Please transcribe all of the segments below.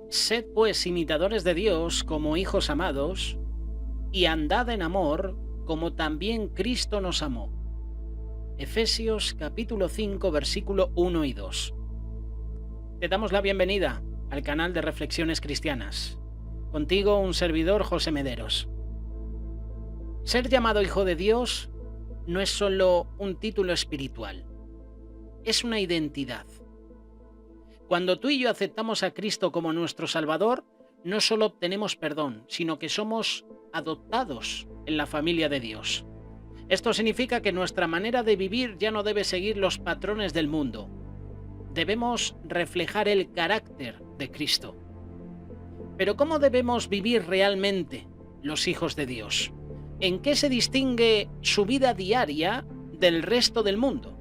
Sed pues imitadores de Dios como hijos amados, y andad en amor como también Cristo nos amó. Efesios capítulo 5 versículo 1 y 2. Te damos la bienvenida al canal de Reflexiones Cristianas. Contigo un servidor, José Mederos. Ser llamado hijo de Dios no es solo un título espiritual, es una identidad. Cuando tú y yo aceptamos a Cristo como nuestro Salvador, no solo obtenemos perdón, sino que somos adoptados en la familia de Dios. Esto significa que nuestra manera de vivir ya no debe seguir los patrones del mundo. Debemos reflejar el carácter de Cristo. Pero ¿cómo debemos vivir realmente los hijos de Dios? ¿En qué se distingue su vida diaria del resto del mundo?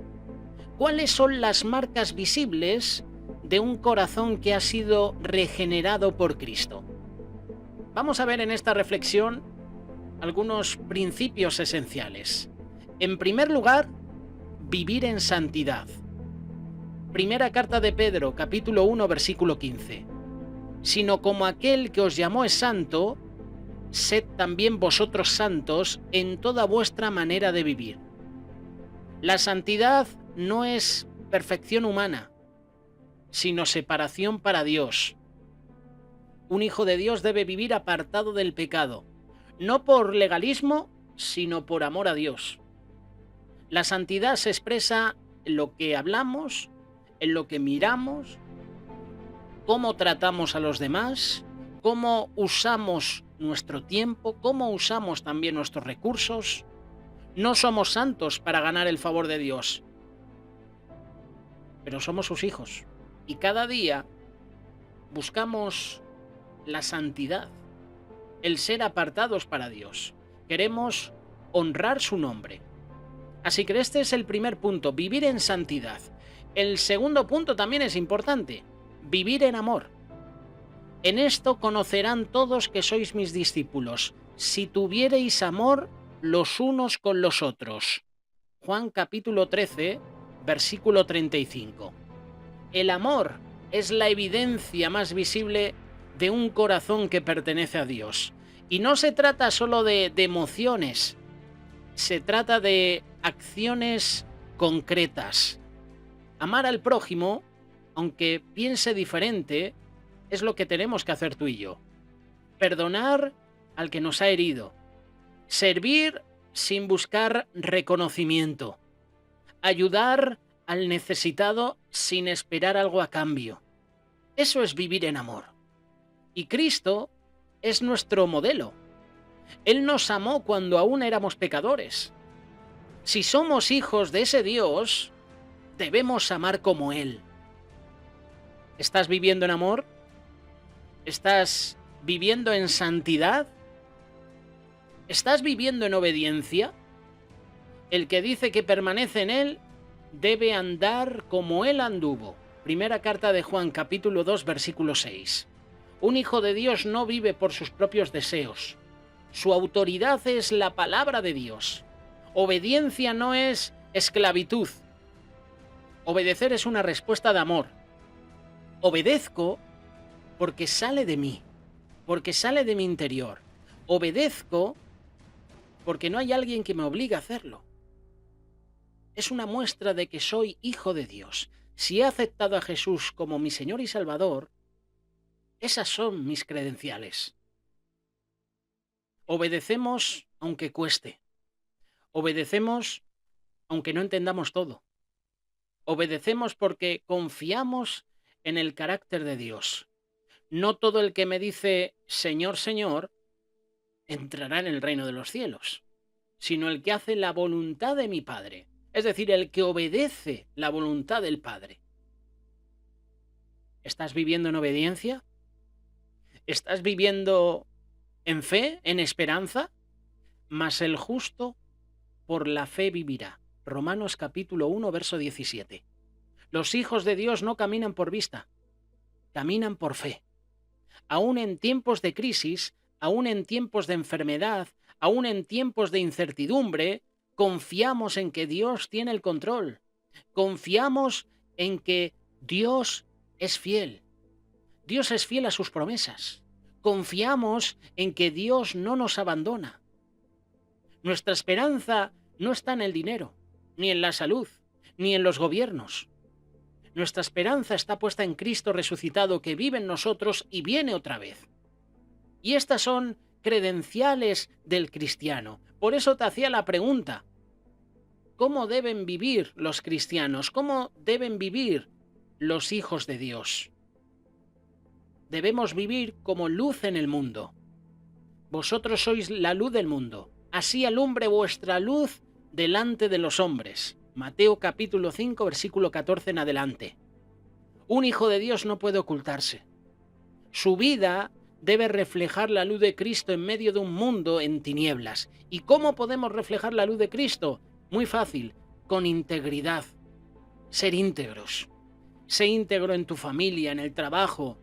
¿Cuáles son las marcas visibles de un corazón que ha sido regenerado por Cristo? Vamos a ver en esta reflexión algunos principios esenciales. En primer lugar, vivir en santidad. Primera carta de Pedro, capítulo 1, versículo 15. Sino como aquel que os llamó es santo, sed también vosotros santos en toda vuestra manera de vivir. La santidad no es perfección humana, sino separación para Dios. Un hijo de Dios debe vivir apartado del pecado, no por legalismo, sino por amor a Dios. La santidad se expresa en lo que hablamos, en lo que miramos, cómo tratamos a los demás, cómo usamos nuestro tiempo, cómo usamos también nuestros recursos. No somos santos para ganar el favor de Dios, pero somos sus hijos. Y cada día buscamos la santidad, el ser apartados para Dios. Queremos honrar su nombre. Así que este es el primer punto, vivir en santidad. El segundo punto también es importante, vivir en amor. En esto conocerán todos que sois mis discípulos, si tuviereis amor los unos con los otros. Juan capítulo 13, versículo 35. El amor es la evidencia más visible de un corazón que pertenece a Dios. Y no se trata solo de emociones, se trata de acciones concretas. Amar al prójimo, aunque piense diferente, es lo que tenemos que hacer tú y yo. Perdonar al que nos ha herido. Servir sin buscar reconocimiento. Ayudar al necesitado sin esperar algo a cambio. Eso es vivir en amor. Y Cristo es nuestro modelo. Él nos amó cuando aún éramos pecadores. Si somos hijos de ese Dios, debemos amar como Él. ¿Estás viviendo en amor? ¿Estás viviendo en santidad? ¿Estás viviendo en obediencia? El que dice que permanece en Él debe andar como Él anduvo. Primera carta de Juan, capítulo 2, versículo 6. Un hijo de Dios no vive por sus propios deseos. Su autoridad es la palabra de Dios. Obediencia no es esclavitud. Obedecer es una respuesta de amor. Obedezco porque sale de mí, porque sale de mi interior. Obedezco porque no hay alguien que me obligue a hacerlo. Es una muestra de que soy hijo de Dios. Si he aceptado a Jesús como mi Señor y Salvador, esas son mis credenciales. Obedecemos aunque cueste. Obedecemos aunque no entendamos todo. Obedecemos porque confiamos en el carácter de Dios. No todo el que me dice Señor, Señor, entrará en el reino de los cielos, sino el que hace la voluntad de mi Padre, es decir, el que obedece la voluntad del Padre. ¿Estás viviendo en obediencia? ¿Estás viviendo en fe, en esperanza? Mas el justo por la fe vivirá. Romanos capítulo 1, verso 17. Los hijos de Dios no caminan por vista, caminan por fe. Aún en tiempos de crisis, aún en tiempos de enfermedad, aún en tiempos de incertidumbre, confiamos en que Dios tiene el control. Confiamos en que Dios es fiel. Dios es fiel a sus promesas. Confiamos en que Dios no nos abandona. Nuestra esperanza no está en el dinero, ni en la salud, ni en los gobiernos. Nuestra esperanza está puesta en Cristo resucitado que vive en nosotros y viene otra vez. Y estas son credenciales del cristiano. Por eso te hacía la pregunta: ¿cómo deben vivir los cristianos? ¿Cómo deben vivir los hijos de Dios? Debemos vivir como luz en el mundo. Vosotros sois la luz del mundo. Así alumbre vuestra luz delante de los hombres. Mateo capítulo 5, versículo 14 en adelante. Un hijo de Dios no puede ocultarse. Su vida debe reflejar la luz de Cristo en medio de un mundo en tinieblas. ¿Y cómo podemos reflejar la luz de Cristo? Muy fácil, con integridad. Ser íntegros. Sé íntegro en tu familia, en el trabajo,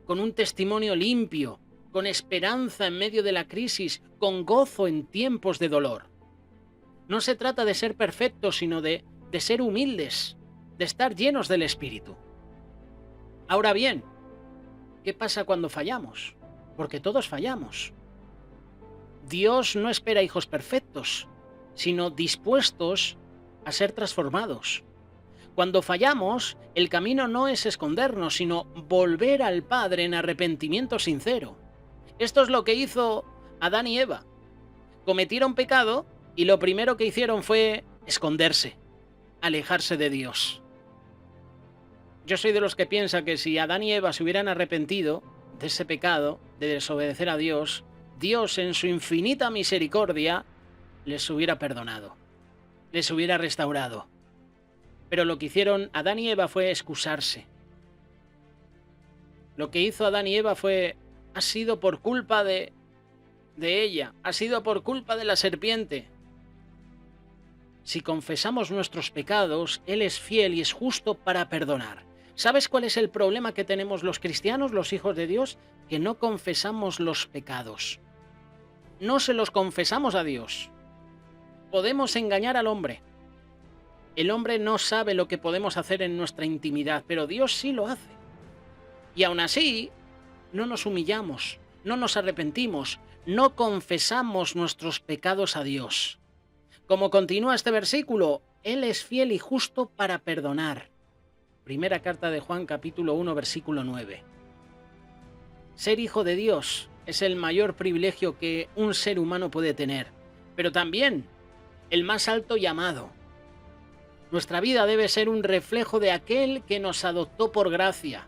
con un testimonio limpio, con esperanza en medio de la crisis, con gozo en tiempos de dolor. No se trata de ser perfectos, sino de ser humildes, de estar llenos del Espíritu. Ahora bien, ¿qué pasa cuando fallamos? Porque todos fallamos. Dios no espera hijos perfectos, sino dispuestos a ser transformados. Cuando fallamos, el camino no es escondernos, sino volver al Padre en arrepentimiento sincero. Esto es lo que hizo Adán y Eva. Cometieron pecado y lo primero que hicieron fue esconderse, alejarse de Dios. Yo soy de los que piensa que si Adán y Eva se hubieran arrepentido de ese pecado, de desobedecer a Dios, Dios en su infinita misericordia les hubiera perdonado, les hubiera restaurado. Pero lo que hicieron Adán y Eva fue excusarse. Lo que hizo Adán y Eva ha sido por culpa de ella, ha sido por culpa de la serpiente. Si confesamos nuestros pecados, Él es fiel y es justo para perdonar. ¿Sabes cuál es el problema que tenemos los cristianos, los hijos de Dios? Que no confesamos los pecados. No se los confesamos a Dios. Podemos engañar al hombre. El hombre no sabe lo que podemos hacer en nuestra intimidad, pero Dios sí lo hace. Y aún así, no nos humillamos, no nos arrepentimos, no confesamos nuestros pecados a Dios. Como continúa este versículo, Él es fiel y justo para perdonar. Primera carta de Juan, capítulo 1, versículo 9. Ser hijo de Dios es el mayor privilegio que un ser humano puede tener, pero también el más alto llamado. Nuestra vida debe ser un reflejo de aquel que nos adoptó por gracia.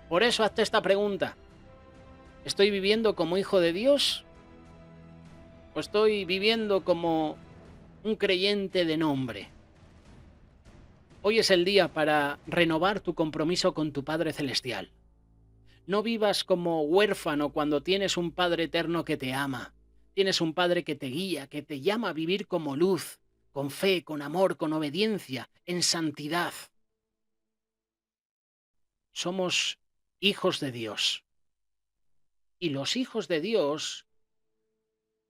Por eso hazte esta pregunta: ¿estoy viviendo como hijo de Dios? ¿O estoy viviendo como un creyente de nombre? Hoy es el día para renovar tu compromiso con tu Padre Celestial. No vivas como huérfano cuando tienes un Padre eterno que te ama. Tienes un Padre que te guía, que te llama a vivir como luz, con fe, con amor, con obediencia, en santidad. Somos hijos de Dios. Y los hijos de Dios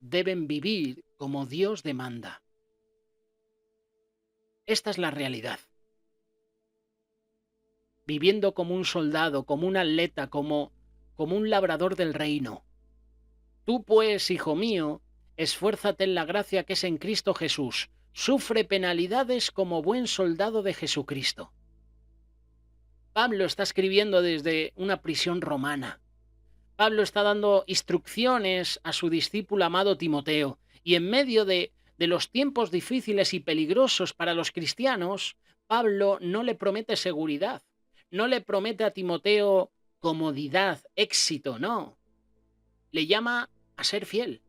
deben vivir como Dios demanda. Esta es la realidad. Viviendo como un soldado, como un atleta, como un labrador del reino. Tú pues, hijo mío, esfuérzate en la gracia que es en Cristo Jesús. Sufre penalidades como buen soldado de Jesucristo. Pablo está escribiendo desde una prisión romana. Pablo está dando instrucciones a su discípulo amado Timoteo. Y en medio de los tiempos difíciles y peligrosos para los cristianos, Pablo no le promete seguridad. No le promete a Timoteo comodidad, éxito, no. Le llama a ser fiel.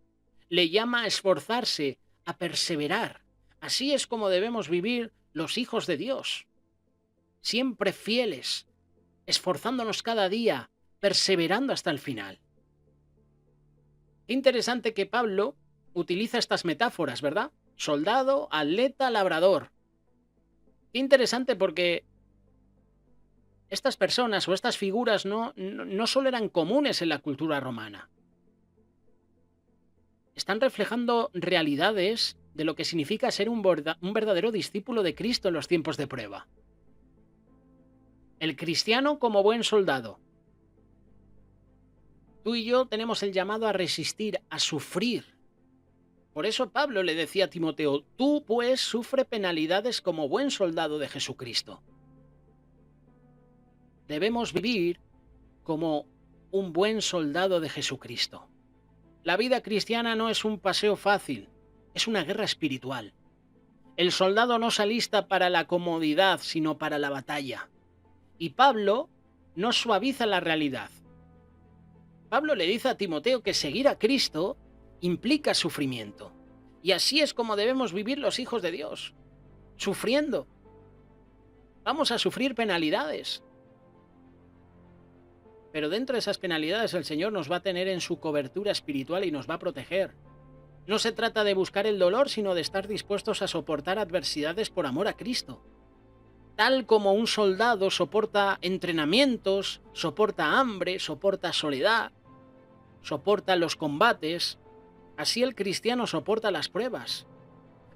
Le llama a esforzarse, a perseverar. Así es como debemos vivir los hijos de Dios. Siempre fieles, esforzándonos cada día, perseverando hasta el final. Qué interesante que Pablo utiliza estas metáforas, ¿verdad? Soldado, atleta, labrador. Qué interesante porque estas personas o estas figuras no solo eran comunes en la cultura romana. Están reflejando realidades de lo que significa ser un verdadero discípulo de Cristo en los tiempos de prueba. El cristiano como buen soldado, Tú y yo tenemos el llamado a resistir, a sufrir. Por eso Pablo le decía a Timoteo, tú pues sufre penalidades como buen soldado de Jesucristo. Debemos vivir como un buen soldado de Jesucristo. La vida cristiana no es un paseo fácil, es una guerra espiritual. El soldado no se alista para la comodidad, sino para la batalla. Y Pablo no suaviza la realidad. Pablo le dice a Timoteo que seguir a Cristo implica sufrimiento. Y así es como debemos vivir los hijos de Dios, sufriendo. Vamos a sufrir penalidades. Pero dentro de esas penalidades el Señor nos va a tener en su cobertura espiritual y nos va a proteger. No se trata de buscar el dolor, sino de estar dispuestos a soportar adversidades por amor a Cristo. Tal como un soldado soporta entrenamientos, soporta hambre, soporta soledad, soporta los combates, así el cristiano soporta las pruebas.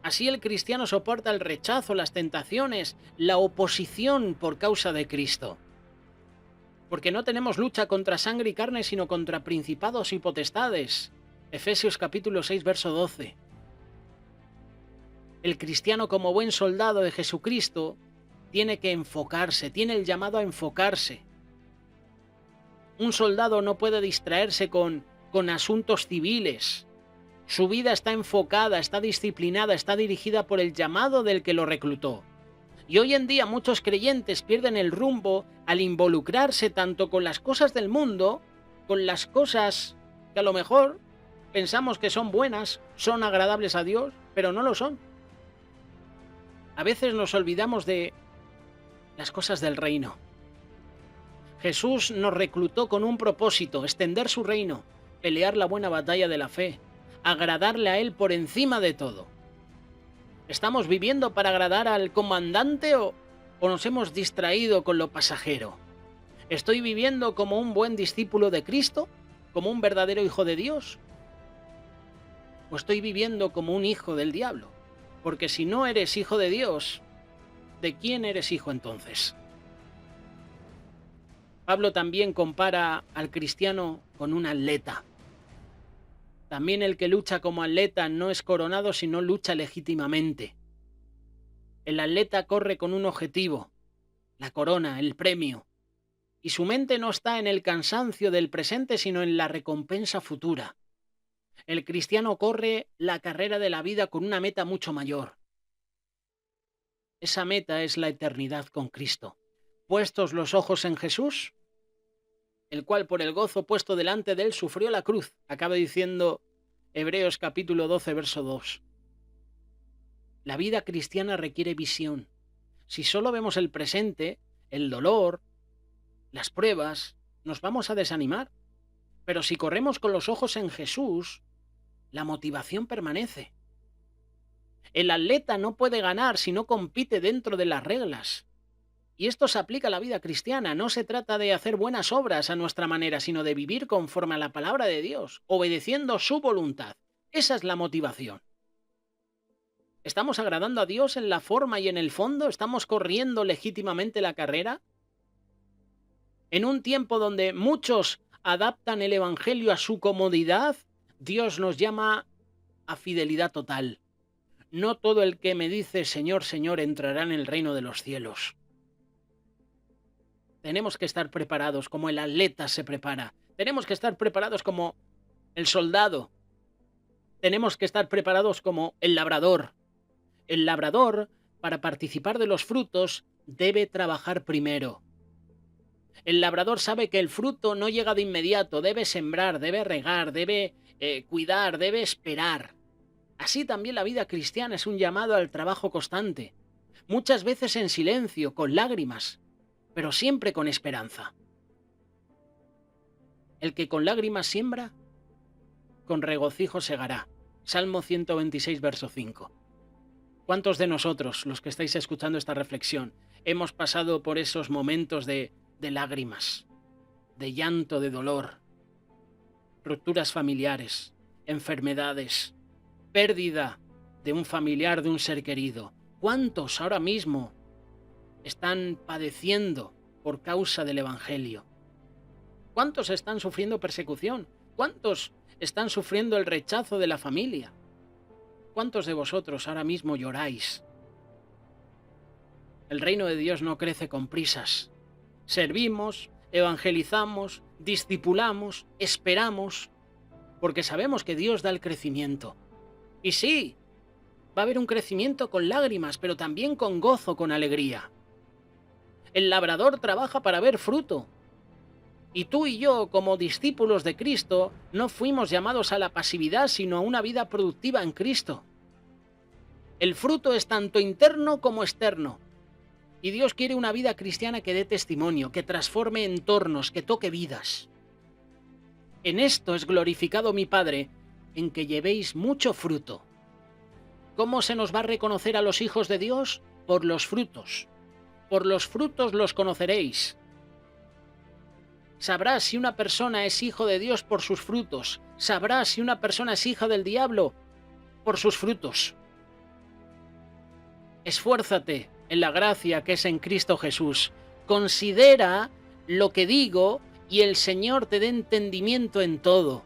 Así el cristiano soporta el rechazo, las tentaciones, la oposición por causa de Cristo. Porque no tenemos lucha contra sangre y carne, sino contra principados y potestades. Efesios capítulo 6, verso 12. El cristiano, como buen soldado de Jesucristo, tiene que enfocarse, tiene el llamado a enfocarse. Un soldado no puede distraerse con asuntos civiles. Su vida está enfocada, está disciplinada, está dirigida por el llamado del que lo reclutó. Y hoy en día muchos creyentes pierden el rumbo al involucrarse tanto con las cosas del mundo, con las cosas que a lo mejor pensamos que son buenas, son agradables a Dios, pero no lo son. A veces nos olvidamos de las cosas del reino. Jesús nos reclutó con un propósito, extender su reino, pelear la buena batalla de la fe, agradarle a Él por encima de todo. ¿Estamos viviendo para agradar al comandante o nos hemos distraído con lo pasajero? ¿Estoy viviendo como un buen discípulo de Cristo? ¿Como un verdadero hijo de Dios? ¿O estoy viviendo como un hijo del diablo? Porque si no eres hijo de Dios, ¿de quién eres hijo entonces? Pablo también compara al cristiano con un atleta. También el que lucha como atleta no es coronado, sino lucha legítimamente. El atleta corre con un objetivo, la corona, el premio. Y su mente no está en el cansancio del presente, sino en la recompensa futura. El cristiano corre la carrera de la vida con una meta mucho mayor. Esa meta es la eternidad con Cristo. Puestos los ojos en Jesús, el cual por el gozo puesto delante de él sufrió la cruz. Acaba diciendo Hebreos capítulo 12, verso 2. La vida cristiana requiere visión. Si solo vemos el presente, el dolor, las pruebas, nos vamos a desanimar. Pero si corremos con los ojos en Jesús, la motivación permanece. El atleta no puede ganar si no compite dentro de las reglas. Y esto se aplica a la vida cristiana. No se trata de hacer buenas obras a nuestra manera, sino de vivir conforme a la palabra de Dios, obedeciendo su voluntad. Esa es la motivación. ¿Estamos agradando a Dios en la forma y en el fondo? ¿Estamos corriendo legítimamente la carrera? En un tiempo donde muchos adaptan el evangelio a su comodidad, Dios nos llama a fidelidad total. No todo el que me dice Señor, Señor entrará en el reino de los cielos. Tenemos que estar preparados como el atleta se prepara. Tenemos que estar preparados como el soldado. Tenemos que estar preparados como el labrador. El labrador, para participar de los frutos, debe trabajar primero. El labrador sabe que el fruto no llega de inmediato, debe sembrar, debe regar, debe cuidar, debe esperar. Así también la vida cristiana es un llamado al trabajo constante, muchas veces en silencio, con lágrimas, pero siempre con esperanza. El que con lágrimas siembra, con regocijo segará. Salmo 126, verso 5. ¿Cuántos de nosotros, los que estáis escuchando esta reflexión, hemos pasado por esos momentos de lágrimas, de llanto, de dolor, rupturas familiares, enfermedades, pérdida de un familiar, de un ser querido? ¿Cuántos ahora mismo están padeciendo por causa del Evangelio? ¿Cuántos están sufriendo persecución? ¿Cuántos están sufriendo el rechazo de la familia? ¿Cuántos de vosotros ahora mismo lloráis? El reino de Dios no crece con prisas. Servimos, evangelizamos, discipulamos, esperamos, porque sabemos que Dios da el crecimiento. Y sí, va a haber un crecimiento con lágrimas, pero también con gozo, con alegría. El labrador trabaja para ver fruto. Y tú y yo, como discípulos de Cristo, no fuimos llamados a la pasividad, sino a una vida productiva en Cristo. El fruto es tanto interno como externo. Y Dios quiere una vida cristiana que dé testimonio, que transforme entornos, que toque vidas. En esto es glorificado mi Padre, en que llevéis mucho fruto. ¿Cómo se nos va a reconocer a los hijos de Dios? Por los frutos. Por los frutos los conoceréis. Sabrás si una persona es hijo de Dios por sus frutos. Sabrás si una persona es hija del diablo por sus frutos. Esfuérzate en la gracia que es en Cristo Jesús. Considera lo que digo y el Señor te dé entendimiento en todo.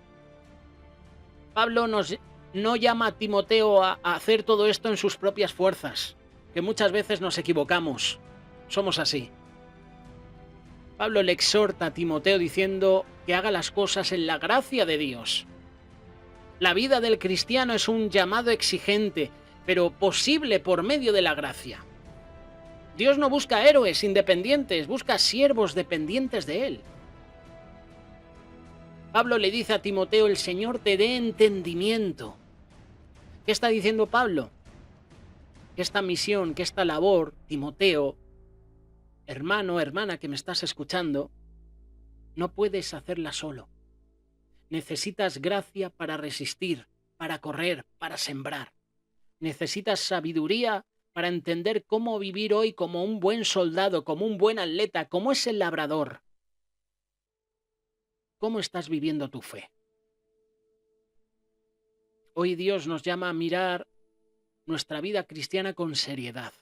Pablo no llama a Timoteo a hacer todo esto en sus propias fuerzas, que muchas veces nos equivocamos. Somos así. Pablo le exhorta a Timoteo diciendo que haga las cosas en la gracia de Dios. La vida del cristiano es un llamado exigente, pero posible por medio de la gracia. Dios no busca héroes independientes, busca siervos dependientes de Él. Pablo le dice a Timoteo, el Señor te dé entendimiento. ¿Qué está diciendo Pablo? Que esta misión, que esta labor, Timoteo, hermano, hermana que me estás escuchando, no puedes hacerla solo. Necesitas gracia para resistir, para correr, para sembrar. Necesitas sabiduría para entender cómo vivir hoy como un buen soldado, como un buen atleta, como es el labrador. ¿Cómo estás viviendo tu fe? Hoy Dios nos llama a mirar nuestra vida cristiana con seriedad.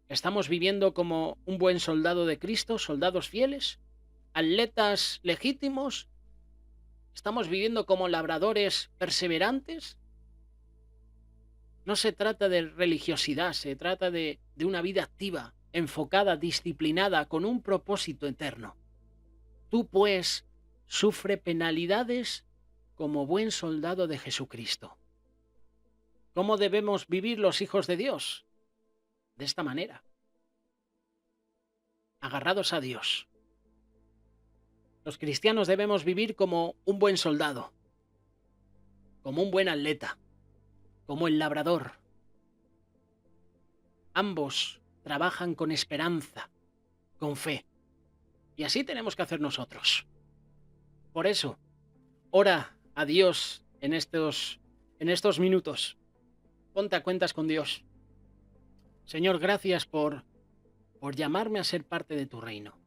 ¿Estamos viviendo como un buen soldado de Cristo, soldados fieles, atletas legítimos? ¿Estamos viviendo como labradores perseverantes? No se trata de religiosidad, se trata de una vida activa, enfocada, disciplinada, con un propósito eterno. Tú, pues, sufre penalidades como buen soldado de Jesucristo. ¿Cómo debemos vivir los hijos de Dios? De esta manera. Agarrados a Dios. Los cristianos debemos vivir como un buen soldado, como un buen atleta, como el labrador. Ambos trabajan con esperanza, con fe. Y así tenemos que hacer nosotros. Por eso, ora a Dios en estos minutos. Ponte a cuentas con Dios. Señor, gracias por llamarme a ser parte de tu reino.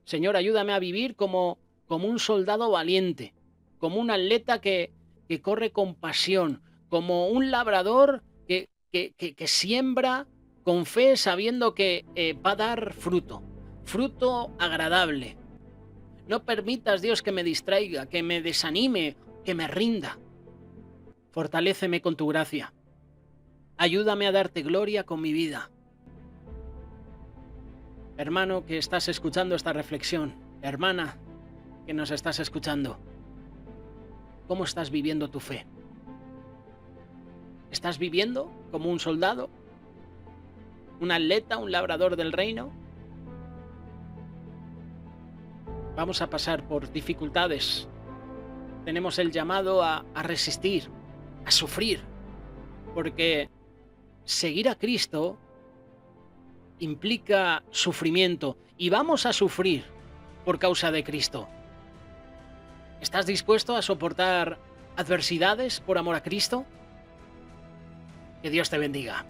Señor, ayúdame a vivir como un soldado valiente, como un atleta que corre con pasión, como un labrador que siembra con fe sabiendo que va a dar fruto agradable. No permitas, Dios, que me distraiga, que me desanime, que me rinda. Fortaléceme con tu gracia. Ayúdame a darte gloria con mi vida. Hermano que estás escuchando esta reflexión, hermana que nos estás escuchando, ¿cómo estás viviendo tu fe? ¿Estás viviendo como un soldado? ¿Un atleta, un labrador del reino? Vamos a pasar por dificultades. Tenemos el llamado a resistir, a sufrir, porque seguir a Cristo implica sufrimiento y vamos a sufrir por causa de Cristo. ¿Estás dispuesto a soportar adversidades por amor a Cristo? Que Dios te bendiga.